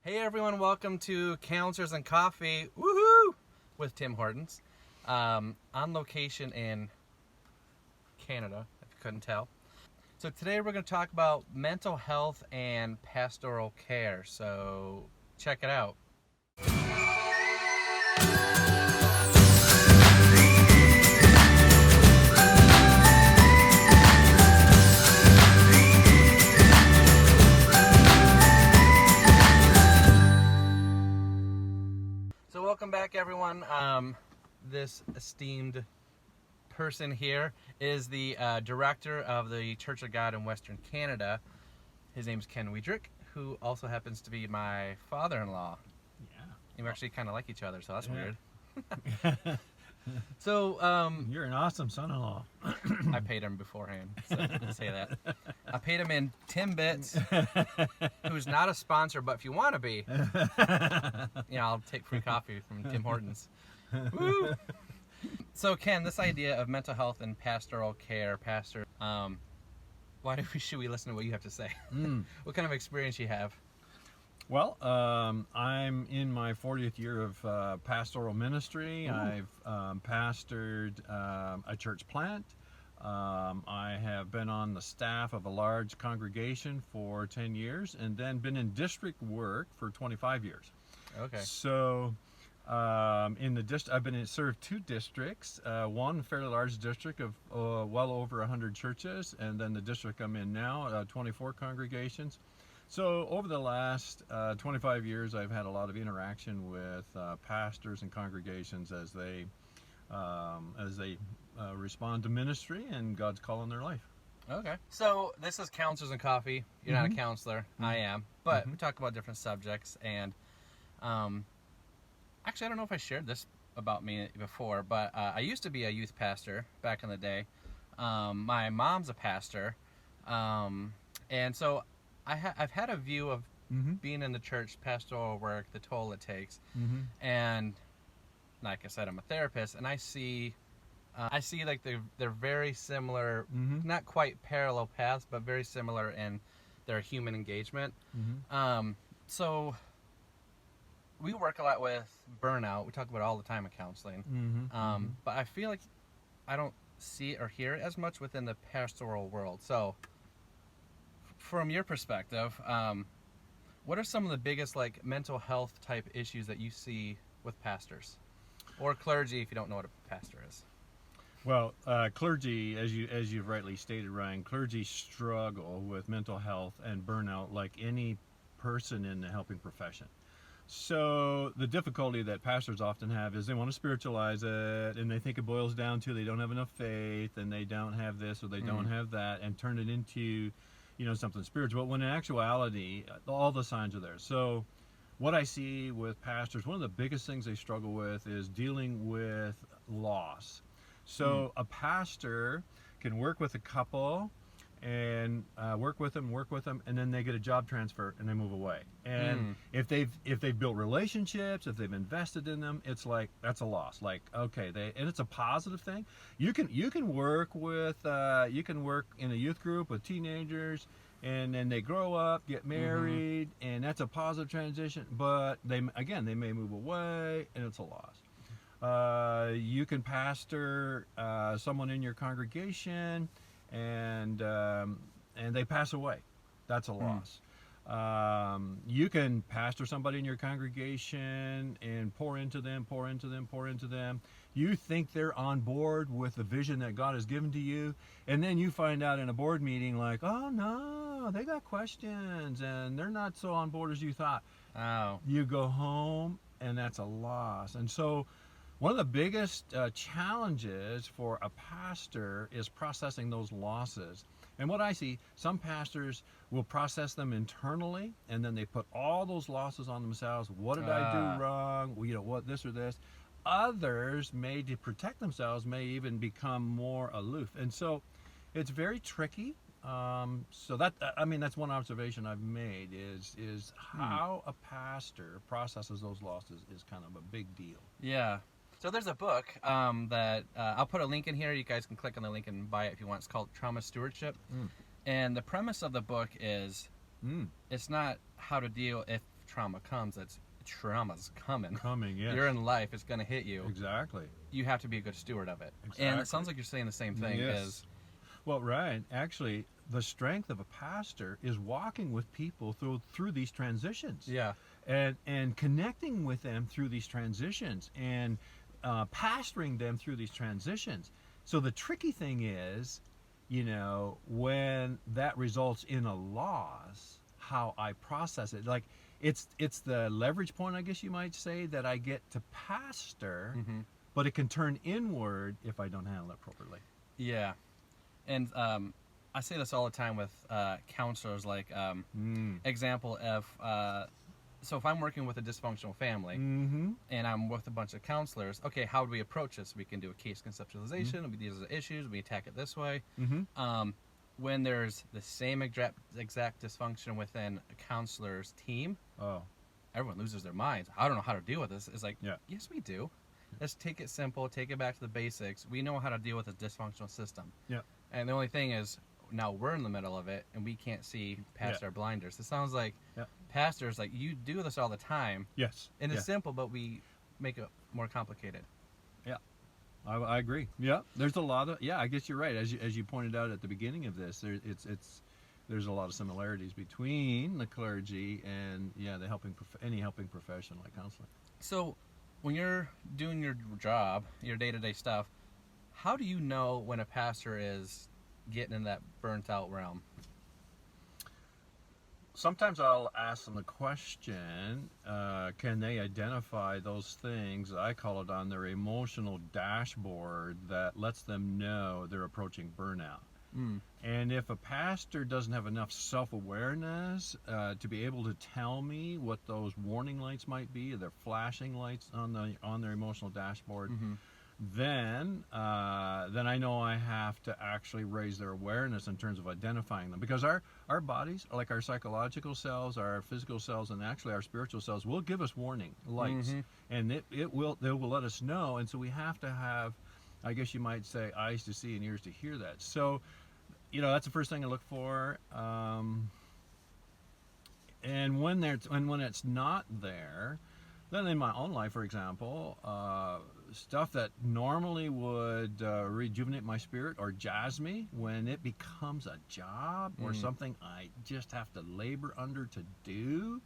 Hey everyone, welcome to Counselors and Coffee, woohoo, with Tim Hortons, on location in Canada, if you couldn't tell. So today we're going to talk about mental health and pastoral care, so check it out. So welcome back everyone. This esteemed person here is the director of the Church of God in Western Canada. His name's Ken Weidrich, who also happens to be my father-in-law. Yeah. You actually kind of like each other, so that's Yeah. weird. So, You're an awesome son-in-law. I paid him beforehand, so I'll say that. I paid him in Timbits, who's not a sponsor, but if you want to be, I'll take free coffee from Tim Hortons. Woo! So, Ken, this idea of mental health and pastoral care, Pastor, should we listen to what you have to say? What kind of experience you have? Well, I'm in my 40th year of pastoral ministry. Ooh. I've pastored a church plant. I have been on the staff of a large congregation for 10 years and then been in district work for 25 years. Okay. So in the I've been served two districts, one fairly large district of well over 100 churches, and then the district I'm in now, 24 congregations. So over the last 25 years, I've had a lot of interaction with pastors and congregations as they respond to ministry and God's call in their life. Okay. So this is Counselors and Coffee. You're not a counselor. I am. But we talk about different subjects. And actually, I don't know if I shared this about me before, but I used to be a youth pastor back in the day. My mom's a pastor. And so I've had a view of being in the church, pastoral work, the toll it takes. And like I said, I'm a therapist, and I see like they're very similar, not quite parallel paths, but very similar in their human engagement. So we work a lot with burnout. We talk about it all the time in counseling. But I feel like I don't see it or hear it as much within the pastoral world. So from your perspective, what are some of the biggest mental health type issues that you see with pastors or clergy, if you don't know what a pastor is? Well, clergy, as you've rightly stated, Ryan, clergy struggle with mental health and burnout like any person in the helping profession. So the difficulty that pastors often have is they want to spiritualize it, and they think it boils down to they don't have enough faith, and they don't have this or they don't have that, and turn it into something spiritual, when in actuality, all the signs are there. So what I see with pastors, one of the biggest things they struggle with is dealing with loss. So a pastor can work with a couple and work with them, and then they get a job transfer and they move away. And if they've built relationships, if they've invested in them, it's like that's a loss. Like, okay, and it's a positive thing. You can work with you can work in a youth group with teenagers, and then they grow up, get married, and that's a positive transition. But they may move away, and it's a loss. You can pastor someone in your congregation, and they pass away. That's a loss. You can pastor somebody in your congregation and pour into them. You think they're on board with the vision that God has given to you, and then you find out in a board meeting oh no, they got questions and they're not so on board as you thought. Oh. You go home, and that's a loss. And so one of the biggest challenges for a pastor is processing those losses. And what I see, some pastors will process them internally, and then they put all those losses on themselves. What did I do wrong? What this or this. Others may, to protect themselves, may even become more aloof. And so it's very tricky. So that's one observation I've made is how a pastor processes those losses is kind of a big deal. Yeah. So there's a book that I'll put a link in here. You guys can click on the link and buy it if you want. It's called Trauma Stewardship. And the premise of the book is it's not how to deal if trauma comes, that's trauma's coming. Coming, yes. You're in life, it's going to hit you. Exactly. You have to be a good steward of it. Exactly. And it sounds like you're saying the same thing. Yes. Is Well, Ryan, actually, the strength of a pastor is walking with people through these transitions. yeah, And connecting with them through these transitions, and pastoring them through these transitions. So the tricky thing is, when that results in a loss, how I process it. Like, it's the leverage point, I guess you might say, that I get to pastor, but it can turn inward if I don't handle it properly. yeah. And I say this all the time with counselors. Like, example of so if I'm working with a dysfunctional family and I'm with a bunch of counselors, okay, how do we approach this? We can do a case conceptualization. These are the issues. We attack it this way. When there's the same exact dysfunction within a counselor's team, everyone loses their minds. I don't know how to deal with this. It's like, yes, we do. Let's take it simple. Take it back to the basics. We know how to deal with a dysfunctional system. Yeah. And the only thing is, now we're in the middle of it, and we can't see past our blinders. It sounds like pastors, like, you do this all the time. Yes. And it's simple, but we make it more complicated. Yeah, I agree. Yeah, there's a lot of I guess you're right. As you pointed out at the beginning of this, there's a lot of similarities between the clergy and the any helping profession like counseling. So, when you're doing your job, your day-to-day stuff, how do you know when a pastor is getting in that burnt-out realm? Sometimes I'll ask them the question, can they identify those things, I call it, on their emotional dashboard that lets them know they're approaching burnout. And if a pastor doesn't have enough self-awareness to be able to tell me what those warning lights might be, their flashing lights on their emotional dashboard, then I know I have to actually raise their awareness in terms of identifying them, because our bodies, like our psychological selves, our physical selves, and actually our spiritual selves, will give us warning lights, and they will let us know. And so we have to have, I guess you might say, eyes to see and ears to hear that. So that's the first thing I look for. And when it's not there, then in my own life, for example, stuff that normally would rejuvenate my spirit or jazz me, when it becomes a job or something I just have to labor under to do,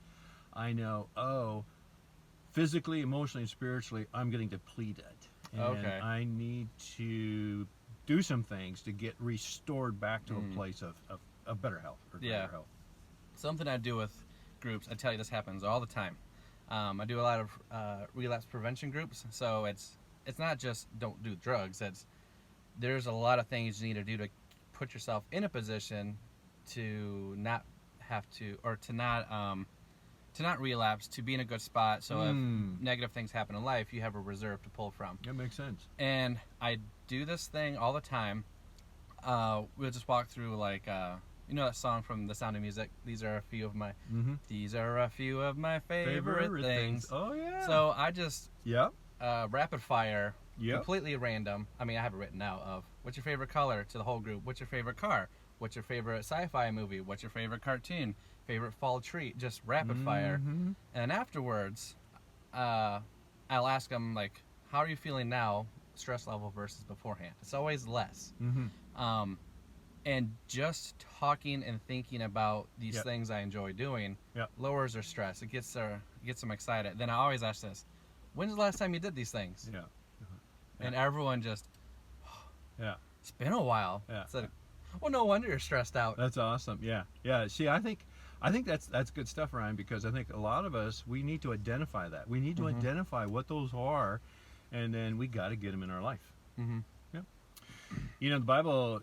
I know, physically, emotionally, and spiritually, I'm getting depleted. And I need to do some things to get restored back to a place of better health or greater health. Something I do with groups, I tell you, this happens all the time. I do a lot of relapse prevention groups, so it's not just don't do drugs. There's a lot of things you need to do to put yourself in a position to not have to, or to not relapse, to be in a good spot. So if negative things happen in life, you have a reserve to pull from. That makes sense. And I do this thing all the time. We'll just walk through, like, that song from The Sound of Music. These are a few of my favorite things. Oh yeah. So I just rapid fire, completely random. I mean, I have it written out of what's your favorite color to the whole group. What's your favorite car? What's your favorite sci-fi movie? What's your favorite cartoon? Favorite fall treat? Just rapid fire. And afterwards, I'll ask them, like, how are you feeling now, stress level versus beforehand? It's always less. And just talking and thinking about these things I enjoy doing lowers their stress. It gets them excited. Then I always ask this: when's the last time you did these things? And everyone just, it's been a while. So, well, no wonder you're stressed out. That's awesome. Yeah. See, I think that's good stuff, Ryan, because I think a lot of us, we need to identify that. We need to identify what those are, and then we got to get them in our life. The Bible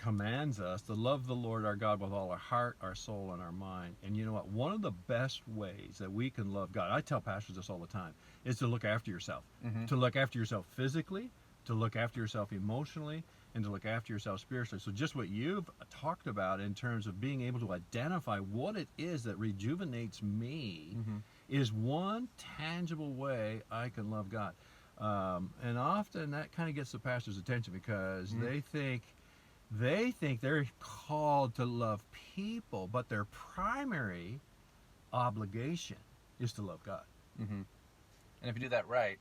commands us to love the Lord our God with all our heart, our soul, and our mind. And you know what? One of the best ways that we can love God, I tell pastors this all the time, is to look after yourself. To look after yourself physically, to look after yourself emotionally, and to look after yourself spiritually. So just what you've talked about in terms of being able to identify what it is that rejuvenates me is one tangible way I can love God. And often that kind of gets the pastor's attention, because they think they're called to love people, but their primary obligation is to love God. Mm-hmm. And if you do that right,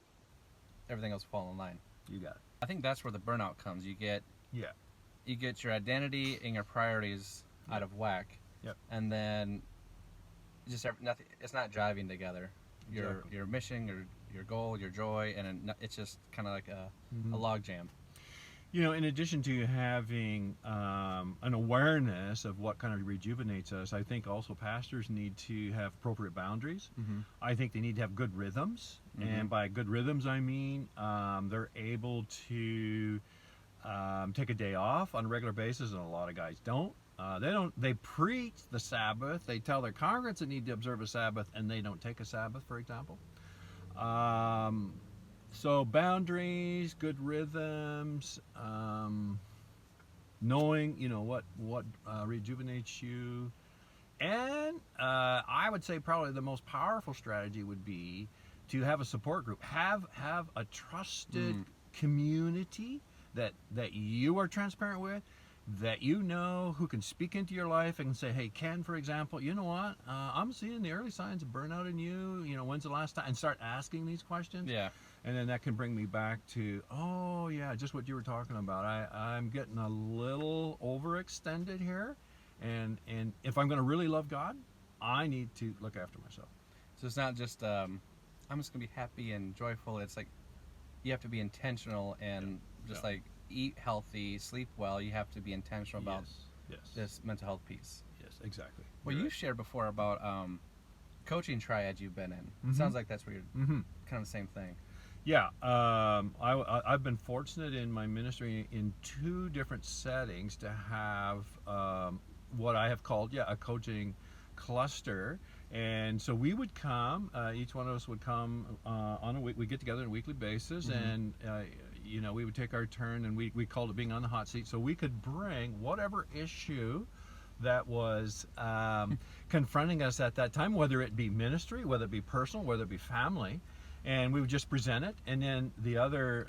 everything else will fall in line. You got it. I think that's where the burnout comes. You get your identity and your priorities out of whack. Yep. And then just nothing. It's not jiving together. Exactly. Your mission, your goal, your joy, and it's just kind of like a log jam. You know, in addition to having an awareness of what kind of rejuvenates us, I think also pastors need to have appropriate boundaries. Mm-hmm. I think they need to have good rhythms. Mm-hmm. And by good rhythms, I mean they're able to take a day off on a regular basis, and a lot of guys don't. They preach the Sabbath. They tell their congregants they need to observe a Sabbath, and they don't take a Sabbath, for example. So boundaries, good rhythms, knowing, you know, what rejuvenates you. And I would say probably the most powerful strategy would be to have a support group. Have a trusted community that you are transparent with, that you know, who can speak into your life and say, hey, Ken, for example, you know what? I'm seeing the early signs of burnout in you. You know, when's the last time? And start asking these questions. Yeah. And then that can bring me back to, oh, yeah, just what you were talking about. I'm getting a little overextended here. And if I'm going to really love God, I need to look after myself. So it's not just, I'm just going to be happy and joyful. It's like you have to be intentional and like eat healthy, sleep well. You have to be intentional about this mental health piece. Yes, exactly. Well, you shared before about coaching triad you've been in. It sounds like that's where you're kind of the same thing. Yeah, I've been fortunate in my ministry in 2 different settings to have what I have called, a coaching cluster. And so we would come, each one of us would come on a week. We get together on a weekly basis, and you know, we would take our turn, and we called it being on the hot seat. So we could bring whatever issue that was confronting us at that time, whether it be ministry, whether it be personal, whether it be family. And we would just present it, and then the other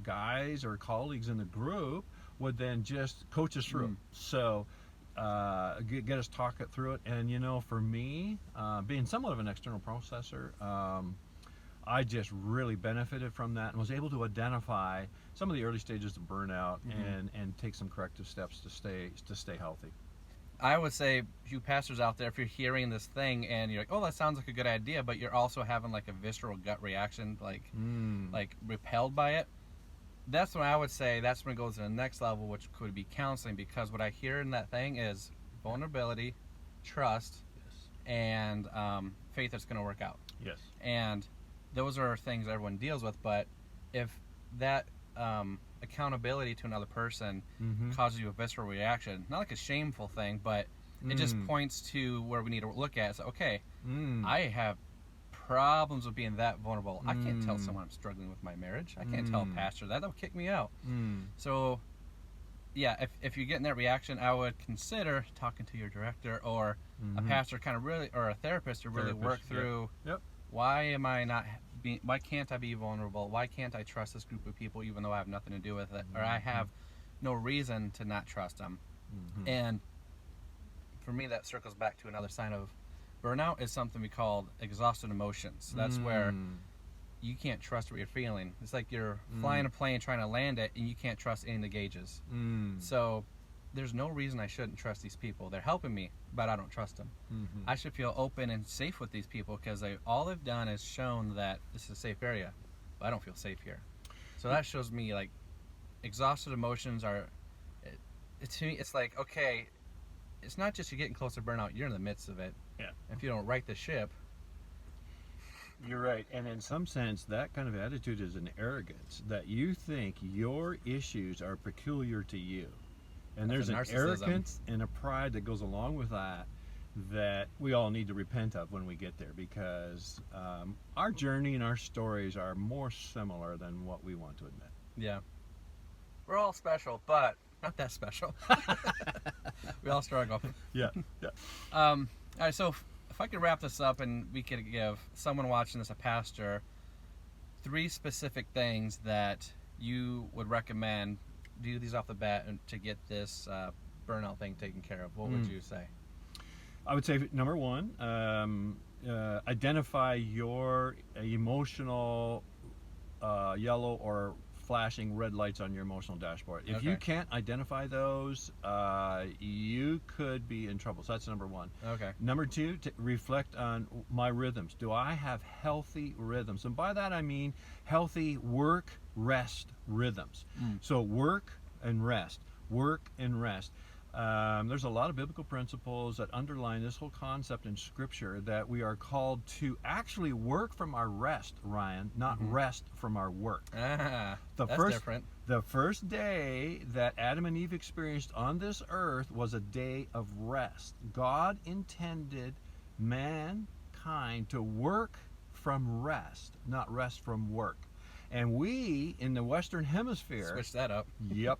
guys or colleagues in the group would then just coach us through it. So get us talk it through it. And you know, for me, being somewhat of an external processor, I just really benefited from that and was able to identify some of the early stages of burnout and take some corrective steps to stay healthy. I would say, you pastors out there, if you're hearing this thing and you're like, oh, that sounds like a good idea, but you're also having like a visceral gut reaction, like repelled by it, that's when I would say that's when it goes to the next level, which could be counseling, because what I hear in that thing is vulnerability, trust, and faith that's going to work out. Yes. And those are things everyone deals with, but if that accountability to another person causes you a visceral reaction, not like a shameful thing, but it just points to where we need to look at. So, okay, I have problems with being that vulnerable. I can't tell someone I'm struggling with my marriage. I can't tell a pastor that. They'll kick me out. So, yeah, if you get in that reaction, I would consider talking to your director or a pastor, kind of really, or a therapist to really work through why am I not why can't I be vulnerable? Why can't I trust this group of people even though I have nothing to do with it, or I have no reason to not trust them? And for me, that circles back to another sign of burnout is something we call exhausted emotions. That's where you can't trust what you're feeling. It's like you're flying a plane trying to land it and you can't trust any of the gauges. So there's no reason I shouldn't trust these people. They're helping me, but I don't trust them. I should feel open and safe with these people because all they've done is shown that this is a safe area, but I don't feel safe here. So that shows me like exhausted emotions are, to me, it's like, okay, it's not just you're getting close to burnout, you're in the midst of it. Yeah. If you don't right the ship. You're right. And in some sense, that kind of attitude is an arrogance, that you think your issues are peculiar to you. And That's there's an arrogance and a pride that goes along with that we all need to repent of when we get there, because our journey and our stories are more similar than what we want to admit. Yeah. We're all special, but not that special. We all struggle. Yeah. All right, so if I could wrap this up and we could give someone watching this, a pastor, 3 specific things that you would recommend, do these off the bat and to get this burnout thing taken care of, what would you say? I would say number one, identify your emotional yellow or flashing red lights on your emotional dashboard. If you Okay. can't identify those, you could be in trouble. So that's number one. Okay. Number two, reflect on my rhythms. Do I have healthy rhythms? And by that I mean healthy work, rest rhythms. So work and rest, work and rest. There's a lot of biblical principles that underline this whole concept in Scripture that we are called to actually work from our rest, Ryan, not rest from our work. Ah, The that's first, different. the first day that Adam and Eve experienced on this earth was a day of rest. God intended mankind to work from rest, not rest from work. And we in the Western Hemisphere, Switch that up. yep.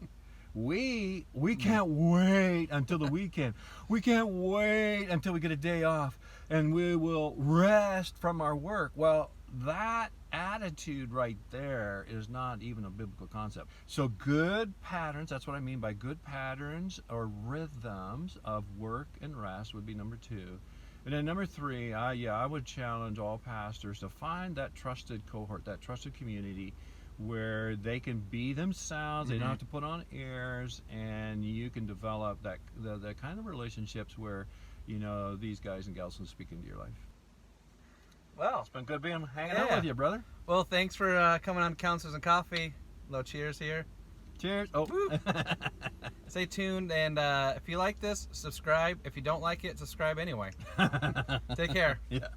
We can't wait until the weekend. We can't wait until we get a day off and we will rest from our work. Well, that attitude right there is not even a biblical concept. So good patterns, that's what I mean by good patterns or rhythms of work and rest would be number two. And then number three, I would challenge all pastors to find that trusted cohort, that trusted community where they can be themselves. They don't have to put on airs, and you can develop that the kind of relationships where, you know, these guys and gals can speak into your life. Well, It's been good hanging out with you, brother. well, thanks for coming on Counselors and Coffee. Little cheers here. Cheers. Oh. Woo. Stay tuned, and if you like this, subscribe. If you don't like it, subscribe anyway. Take care. Yeah.